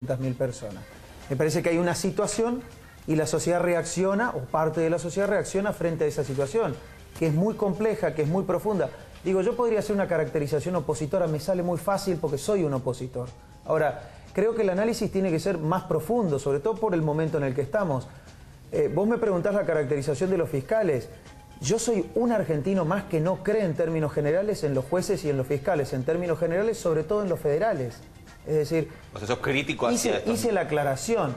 400.000 personas. Me parece que hay una situación y la sociedad reacciona, o parte de la sociedad reacciona frente a esa situación, que es muy compleja, que es muy profunda. Digo, yo podría hacer una caracterización opositora, me sale muy fácil porque soy un opositor. Ahora, creo que el análisis tiene que ser más profundo, sobre todo por el momento en el que estamos. Vos me preguntás la caracterización de los fiscales. Yo soy un argentino más que no cree en términos generales en los jueces y en los fiscales, en términos generales, sobre todo en los federales. Es decir, o sea, sos crítico hacia hice la aclaración.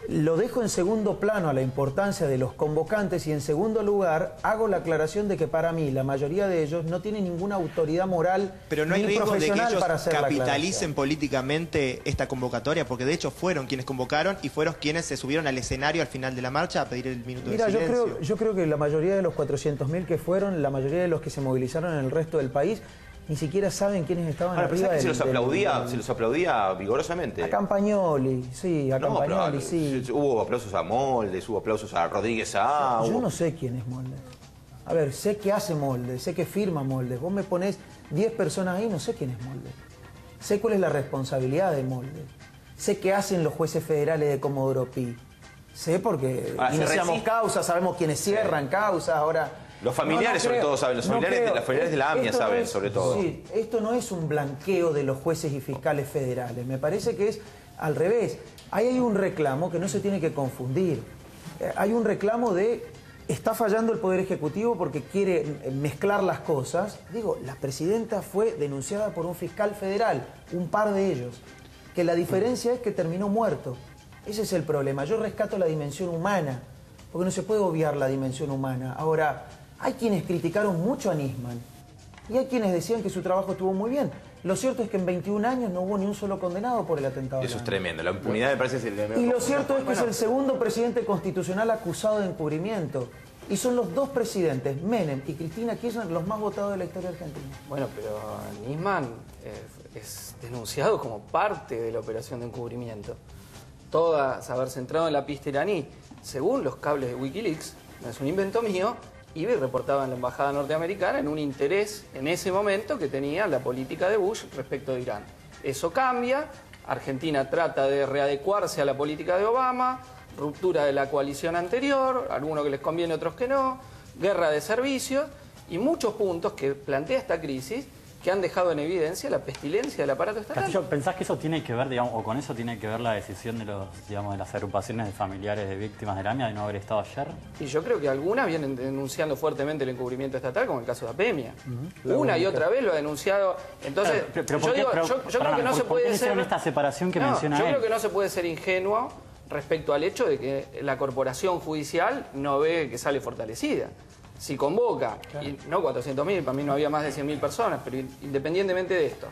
Lo dejo en segundo plano a la importancia de los convocantes y en segundo lugar hago la aclaración de que para mí la mayoría de ellos no tienen ninguna autoridad moral pero no hay ni riesgo de que profesional ellos para hacer capitalicen políticamente esta convocatoria, porque de hecho fueron quienes convocaron y fueron quienes se subieron al escenario al final de la marcha a pedir el minuto de silencio. Yo creo que la mayoría de los 400.000 que fueron, la mayoría de los que se movilizaron en el resto del país, ni siquiera saben quiénes estaban arriba del... Se los aplaudía vigorosamente. A Campagnoli, sí, a Campagnoli, sí. Hubo aplausos a Moldes, hubo aplausos a Rodríguez Sá. Yo no sé quién es Moldes. A ver, sé que hace Moldes, sé que firma Moldes. Vos me ponés 10 personas ahí, no sé quién es Moldes. Sé cuál es la responsabilidad de Moldes. Sé qué hacen los jueces federales de Comodoro Pi. Sé porque iniciamos causas, sabemos quiénes cierran causas, ahora... Los familiares sobre todo saben, los familiares de la AMIA saben sobre todo. Sí, esto no es un blanqueo de los jueces y fiscales federales, me parece que es al revés. Ahí hay un reclamo que no se tiene que confundir. Hay un reclamo de, está fallando el Poder Ejecutivo porque quiere mezclar las cosas. Digo, la presidenta fue denunciada por un fiscal federal, un par de ellos, que la diferencia es que terminó muerto. Ese es el problema. Yo rescato la dimensión humana, porque no se puede obviar la dimensión humana. Ahora, hay quienes criticaron mucho a Nisman y hay quienes decían que su trabajo estuvo muy bien. Lo cierto es que en 21 años no hubo ni un solo condenado por el atentado. Eso es tremendo, la impunidad me parece... Y lo cierto es que es el segundo presidente constitucional acusado de encubrimiento. Y son los dos presidentes, Menem y Cristina Kirchner, los más votados de la historia argentina. Bueno, pero Nisman es denunciado como parte de la operación de encubrimiento. Todas haber centrado en la pista iraní, según los cables de Wikileaks, no es un invento mío, y reportaba en la embajada norteamericana en un interés en ese momento que tenía la política de Bush respecto de Irán. Eso cambia, Argentina trata de readecuarse a la política de Obama, ruptura de la coalición anterior, algunos que les conviene, otros que no, guerra de servicios y muchos puntos que plantea esta crisis que han dejado en evidencia la pestilencia del aparato estatal. Castillo, ¿pensás que eso tiene que ver, digamos, o con eso tiene que ver la decisión de de las agrupaciones de familiares de víctimas de la AMIA de no haber estado ayer? Y yo creo que algunas vienen denunciando fuertemente el encubrimiento estatal, como el caso de APEMIA. Una y otra vez lo ha denunciado. Entonces, pero yo creo que no se puede ser... esta separación que menciona yo él? creo que no se puede ser ingenuo respecto al hecho de que la corporación judicial no ve que sale fortalecida. Si convoca, y no 400.000, para mí no había más de 100.000 personas, pero independientemente de esto,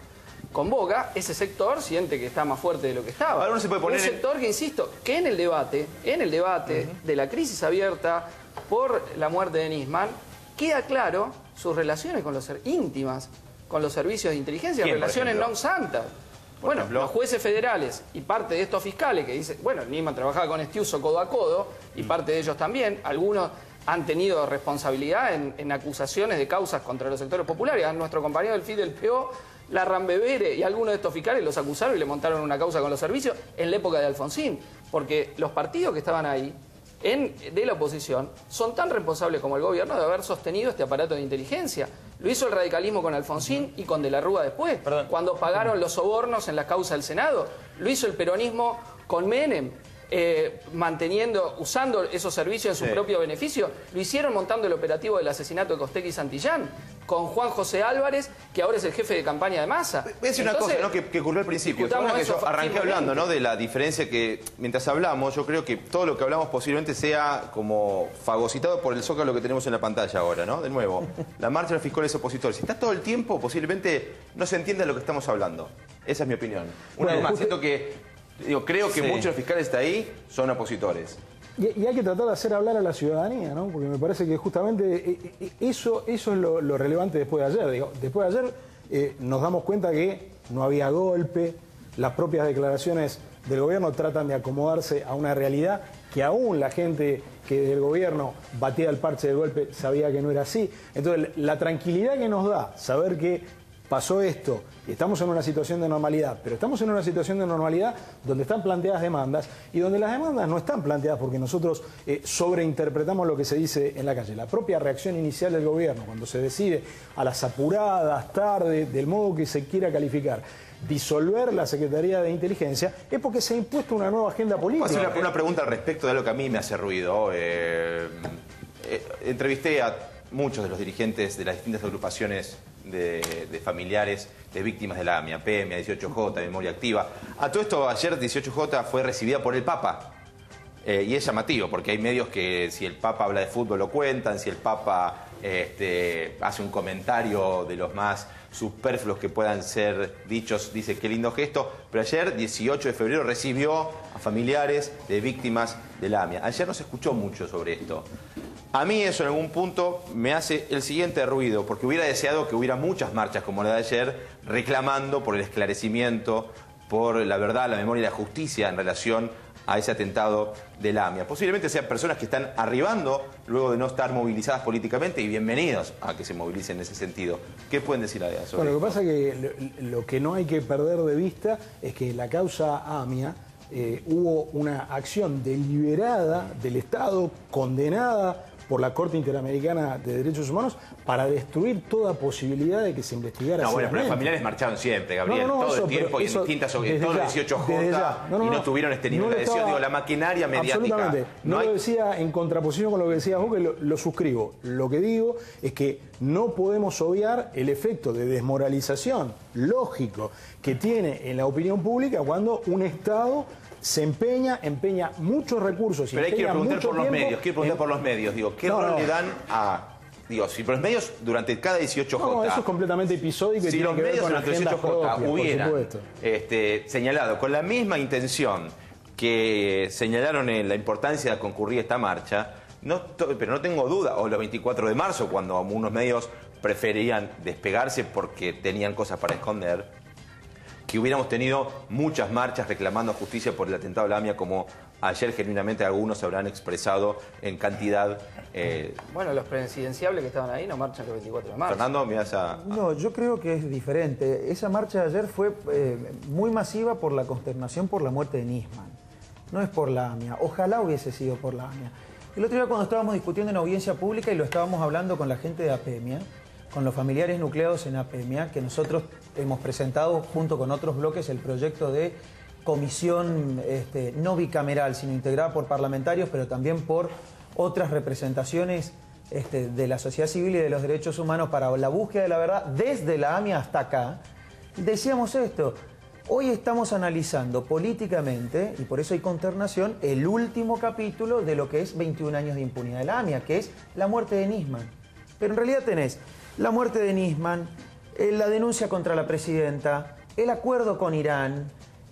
convoca, ese sector siente que está más fuerte de lo que estaba. Ahora no se puede poner un sector que, insisto, que en el debate de la crisis abierta por la muerte de Nisman, queda claro sus relaciones con íntimas con los servicios de inteligencia, relaciones non santas. Bueno, los jueces federales y parte de estos fiscales que dicen, bueno, Nisman trabajaba con Estiuso codo a codo, y parte de ellos también, algunos han tenido responsabilidad en acusaciones de causas contra los sectores populares. A nuestro compañero del FID del PO, Larran Bebere y algunos de estos fiscales los acusaron y le montaron una causa con los servicios en la época de Alfonsín. Porque los partidos que estaban ahí, de la oposición, son tan responsables como el gobierno de haber sostenido este aparato de inteligencia. Lo hizo el radicalismo con Alfonsín y con De la Rúa después, cuando pagaron los sobornos en la causa del Senado. Lo hizo el peronismo con Menem. Usando esos servicios en su propio beneficio. Lo hicieron montando el operativo del asesinato de Costec y Santillán, con Juan José Álvarez, que ahora es el jefe de campaña de Massa. Voy a decir una cosa, ¿no?, que ocurrió al principio. Que yo arranqué hablando, ¿no?, de la diferencia que, mientras hablamos, yo creo que todo lo que hablamos posiblemente sea como fagocitado por el zócalo que tenemos en la pantalla ahora, ¿no? De nuevo, la marcha de los fiscales opositores. Si está todo el tiempo, posiblemente no se entiende de lo que estamos hablando. Esa es mi opinión. Una vez más, siento que... creo que muchos de los fiscales de ahí son opositores. Y hay que tratar de hacer hablar a la ciudadanía, ¿no? Porque me parece que justamente eso es lo relevante después de ayer. Después de ayer nos damos cuenta que no había golpe, las propias declaraciones del gobierno tratan de acomodarse a una realidad que aún la gente que del gobierno batía el parche del golpe sabía que no era así. Entonces, la tranquilidad que nos da saber que pasó esto, estamos en una situación de normalidad, pero estamos en una situación de normalidad donde están planteadas demandas y donde las demandas no están planteadas porque nosotros sobreinterpretamos lo que se dice en la calle. La propia reacción inicial del gobierno, cuando se decide a las apuradas, tarde, del modo que se quiera calificar, disolver la Secretaría de Inteligencia, es porque se ha impuesto una nueva agenda política. Voy a hacer una pregunta al respecto de algo que a mí me hace ruido. Entrevisté a muchos de los dirigentes de las distintas agrupaciones de familiares de víctimas de la AMIA, PEMIA, 18J, Memoria Activa. A todo esto, ayer 18J fue recibida por el Papa. Y es llamativo, porque hay medios que si el Papa habla de fútbol lo cuentan, si el Papa hace un comentario de los más superfluos que puedan ser dichos, dice qué lindo gesto, pero ayer, 18 de febrero, recibió a familiares de víctimas de la AMIA. Ayer no se escuchó mucho sobre esto. A mí eso en algún punto me hace el siguiente ruido, porque hubiera deseado que hubiera muchas marchas como la de ayer, reclamando por el esclarecimiento, por la verdad, la memoria y la justicia en relación a ese atentado de la AMIA. Posiblemente sean personas que están arribando luego de no estar movilizadas políticamente y bienvenidos a que se movilicen en ese sentido. ¿Qué pueden decir sobre eso? Bueno, lo que pasa es que lo que no hay que perder de vista es que la causa AMIA hubo una acción deliberada del Estado, condenada por la Corte Interamericana de Derechos Humanos para destruir toda posibilidad de que se investigara. No, bueno, pero los familiares marcharon siempre, Gabriel, todo el tiempo y en distintas todos los 18J y no tuvieron este nivel de adhesión. Digo, la maquinaria mediática. Absolutamente. No lo decía en contraposición con lo que decías vos, que lo suscribo. Lo que digo es que no podemos obviar el efecto de desmoralización lógico que tiene en la opinión pública cuando un Estado se empeña muchos recursos. Pero ahí quiero preguntar por los medios, digo, ¿qué rol le dan a... Digo, si por los medios durante cada 18J... No, eso es completamente episódico y si tiene que ver con los medios durante 18J hubieran señalado con la misma intención que señalaron en la importancia de concurrir a esta marcha, pero no tengo duda, o los 24 de marzo, cuando unos medios preferían despegarse porque tenían cosas para esconder, que hubiéramos tenido muchas marchas reclamando justicia por el atentado de la AMIA, como ayer genuinamente algunos habrán expresado en cantidad. Bueno, los presidenciables que estaban ahí no marchan el 24 de marzo. Fernando, me vas a... No, yo creo que es diferente. Esa marcha de ayer fue muy masiva por la consternación por la muerte de Nisman. No es por la AMIA. Ojalá hubiese sido por la AMIA. El otro día cuando estábamos discutiendo en audiencia pública y lo estábamos hablando con la gente de APEMIA, con los familiares nucleados en APEMIA, que nosotros hemos presentado junto con otros bloques el proyecto de comisión no bicameral, sino integrada por parlamentarios, pero también por otras representaciones de la sociedad civil y de los derechos humanos para la búsqueda de la verdad, desde la AMIA hasta acá. Decíamos esto, hoy estamos analizando políticamente, y por eso hay consternación, el último capítulo de lo que es 21 años de impunidad de la AMIA, que es la muerte de Nisman. Pero en realidad tenés la muerte de Nisman, la denuncia contra la presidenta, el acuerdo con Irán,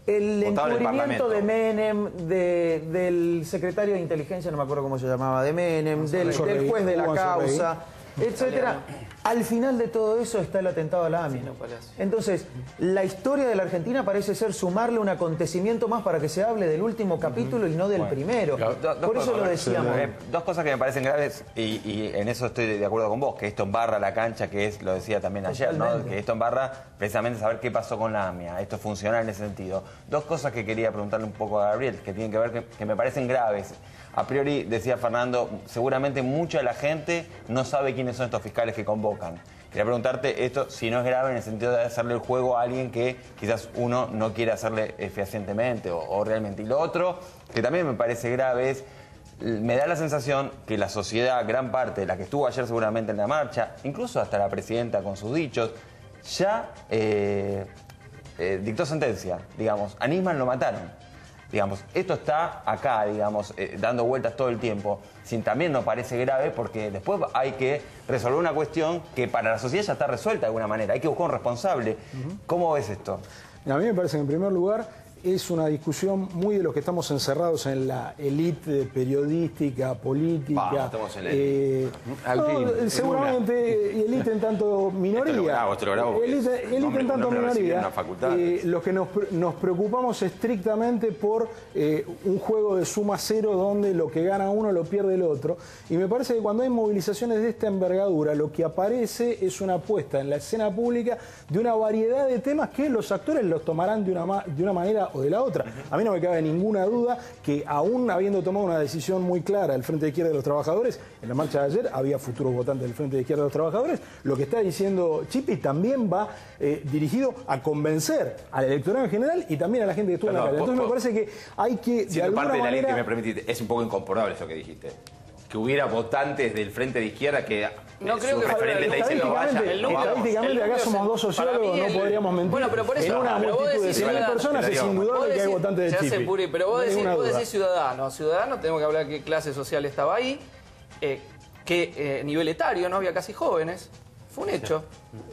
el encubrimiento de Menem, del secretario de inteligencia, no me acuerdo cómo se llamaba, de Menem, del juez de la causa, etcétera. Al final de todo eso está el atentado a la AMIA. Entonces, la historia de la Argentina parece ser sumarle un acontecimiento más para que se hable del último capítulo y no del primero. Por eso lo decíamos. Dos cosas que me parecen graves y en eso estoy de acuerdo con vos, que esto embarra la cancha, que es, lo decía también ayer, ¿no? Que esto embarra precisamente saber qué pasó con la AMIA. Esto es funcional en ese sentido. Dos cosas que quería preguntarle un poco a Gabriel, que tienen que ver, que me parecen graves. A priori, decía Fernando, seguramente mucha de la gente no sabe quiénes son estos fiscales que convocan. Quería preguntarte esto, si no es grave en el sentido de hacerle el juego a alguien que quizás uno no quiere hacerle fehacientemente o realmente. Y lo otro, que también me parece grave, es, me da la sensación que la sociedad, gran parte de la que estuvo ayer seguramente en la marcha, incluso hasta la presidenta con sus dichos, ya dictó sentencia, digamos. A Nisman lo mataron. Digamos, esto está acá, digamos, dando vueltas todo el tiempo. También nos parece grave porque después hay que resolver una cuestión que para la sociedad ya está resuelta de alguna manera. Hay que buscar un responsable. ¿Cómo ves esto? A mí me parece que en primer lugar es una discusión muy de los que estamos encerrados en la élite periodística, política. Estamos en la élite. Seguramente élite en tanto minoría. Élite en tanto minoría. Los que nos preocupamos estrictamente por un juego de suma cero donde lo que gana uno lo pierde el otro. Y me parece que cuando hay movilizaciones de esta envergadura, lo que aparece es una apuesta en la escena pública de una variedad de temas que los actores los tomarán de una manera o de la otra. A mí no me cabe ninguna duda que aún habiendo tomado una decisión muy clara el Frente de Izquierda de los Trabajadores, en la marcha de ayer había futuros votantes del Frente de Izquierda de los Trabajadores, lo que está diciendo Chipi también va dirigido a convencer al electorado en general y también a la gente que estuvo en la calle. Entonces me parece que hay que, de alguna parte de la ley manera... que me permitiste, es un poco incomprobable eso que dijiste. Que hubiera votantes del Frente de Izquierda que no creo que estadísticamente acá somos dos sociólogos, no podríamos mentir. Bueno, pero por eso, en una multitud de 100.000 personas es indudable que hay votantes de Chipi. Pero vos decís ciudadanos. Ciudadanos, tenemos que hablar de qué clase social estaba ahí, qué nivel etario, no había casi jóvenes. Fue un hecho.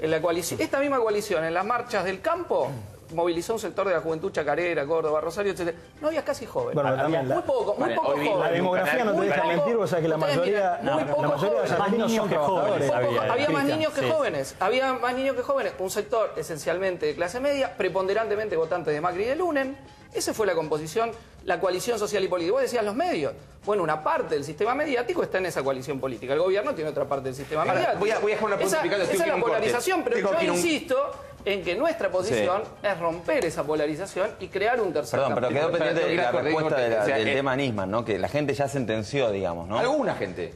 En la coalición, esta misma coalición, en las marchas del campo, movilizó un sector de la juventud chacarera, Córdoba, Rosario, etc. No había casi jóvenes. Bueno, muy poco jóvenes. La demografía no te deja mentir, o sea que la mayoría de los argentinos son trabajadores. Había más niños que jóvenes. Había más niños que jóvenes. Un sector esencialmente de clase media, preponderantemente votantes de Macri y de Lunen. Esa fue la composición, la coalición social y política. Vos decías los medios. Bueno, una parte del sistema mediático está en esa coalición política. El gobierno tiene otra parte del sistema mediático. Voy a dejar una pregunta picante. Esa es la polarización, pero yo insisto en que nuestra posición es romper esa polarización y crear un tercer campo. Pero quedó pendiente la respuesta del tema Nisman, ¿no? Que la gente ya sentenció, digamos, ¿no? Alguna gente.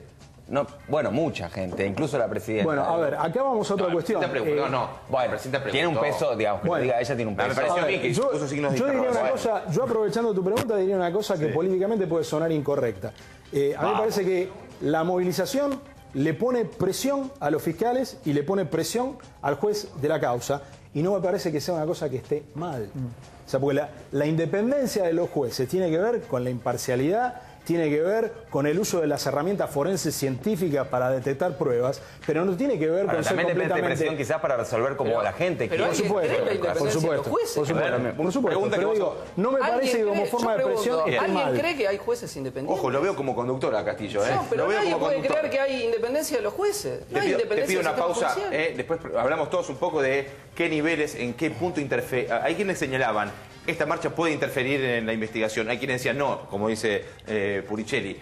No, bueno, mucha gente, incluso la presidenta. Bueno, a ver, acá vamos a otra cuestión. Bueno, tiene un peso, digamos, que bueno, diga ella tiene un peso. Me pareció a mí que puso signos de yo diría una cosa, yo aprovechando tu pregunta diría una cosa que políticamente puede sonar incorrecta. A mí me parece que la movilización le pone presión a los fiscales y le pone presión al juez de la causa y no me parece que sea una cosa que esté mal. O sea, porque la independencia de los jueces tiene que ver con la imparcialidad, tiene que ver con el uso de las herramientas forenses científicas para detectar pruebas, pero no tiene que ver con ser completamente... También presión quizás para resolver como la gente quiere. Por supuesto. Pero digo, no me parece que como forma de presión esté mal. ¿Alguien cree que hay jueces independientes? Ojo, lo veo como conductor a Castillo, ¿eh? No, pero nadie puede creer que hay independencia de los jueces. Te pido una pausa, después hablamos todos un poco de qué niveles, en qué punto interfiere. Hay quienes señalaban, esta marcha puede interferir en la investigación. Hay quienes decían, no, como dice Puricelli,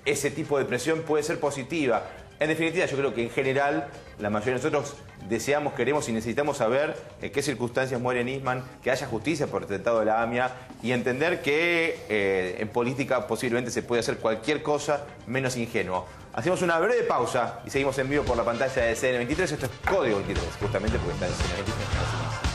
ese tipo de presión puede ser positiva. En definitiva, yo creo que en general la mayoría de nosotros deseamos, queremos y necesitamos saber en qué circunstancias muere Nisman, que haya justicia por el atentado de la AMIA y entender que en política posiblemente se puede hacer cualquier cosa menos ingenuo. Hacemos una breve pausa y seguimos en vivo por la pantalla de CN23. Esto es Código 23, justamente porque está en CN23.